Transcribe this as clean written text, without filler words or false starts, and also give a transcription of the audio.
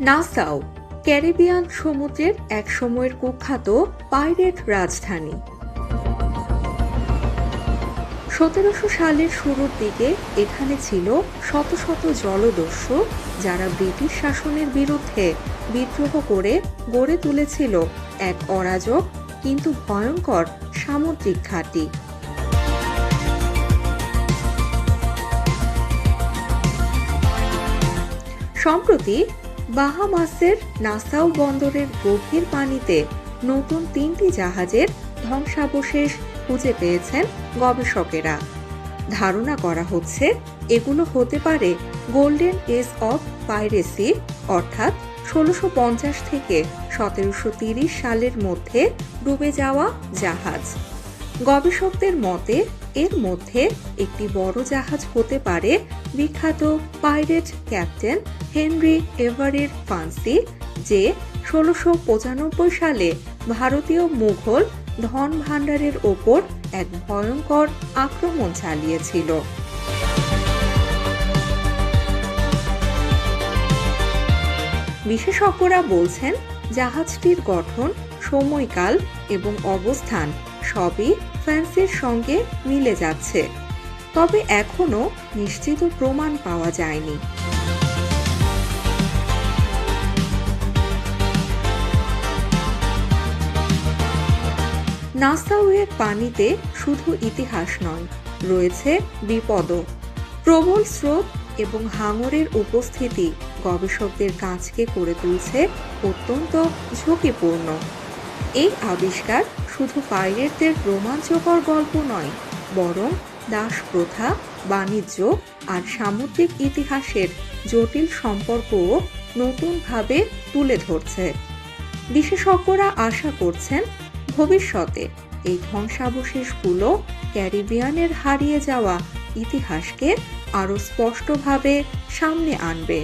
Nassau Caribbean সমুদ্রের এক সময়ের কুখ্যাত পাইরেট রাজধানী। 1700 সালের শুরুর দিকে এখানে ছিল শত শত জলদস্যু, যারা ব্রিটিশ শাসনের বিরুদ্ধে বিদ্রোহ করে গড়ে তুলেছিল এক অরাজক কিন্তু ভয়ঙ্কর সামুদ্রিক ঘাঁটি। সম্প্রতি বাহামাসের নাসাউ বন্দরের গভীর পানিতে নতুন 3টি জাহাজের ধ্বংসাবশেষ খুঁজে পেয়েছেন গবেষকেরা। ধারণা করা হচ্ছে এগুলো হতে পারে গোল্ডেন এজ অফ পাইরেসি, অর্থাৎ 1650 থেকে 1730 সালের মধ্যে ডুবে যাওয়া জাহাজ। গবেষকদের মতে এর মধ্যে একটি বড় জাহাজ হতে পারে বিখ্যাত পাইরেট ক্যাপ্টেন হেনরি এভারের ফান্সি, যে 1695 সালে ভারতীয় মুঘল ধন ভাণ্ডারের ওপর এক ভয়ঙ্কর আক্রমণ চালিয়েছিল। বিশেষজ্ঞরা বলছেন জাহাজটির গঠন, সময়কাল এবং অবস্থান সবই ফ্যান্সির সঙ্গে মিলে যাচ্ছে, তবে এখনো নিশ্চিত প্রমাণ পাওয়া যায়নি। নাসাউয়ের পানিতে শুধু ইতিহাস নয়, রয়েছে বিপদও। প্রবল স্রোত এবং হাঙরের উপস্থিতি গবেষকদের কাজকে করে তুলছে অত্যন্ত ঝুঁকিপূর্ণ। এই আবিষ্কার শুধু পাইরেটদের রোমাঞ্চকর গল্প নয়, বরং দাস প্রথা, বাণিজ্য আর সামুদ্রিক ইতিহাসের জটিল সম্পর্কও নতুনভাবে তুলে ধরছে। বিশেষজ্ঞরা আশা করছেন ভবিষ্যতে এই ধ্বংসাবশেষগুলো ক্যারিবিয়ানের হারিয়ে যাওয়া ইতিহাসকে আরও স্পষ্টভাবে সামনে আনবে।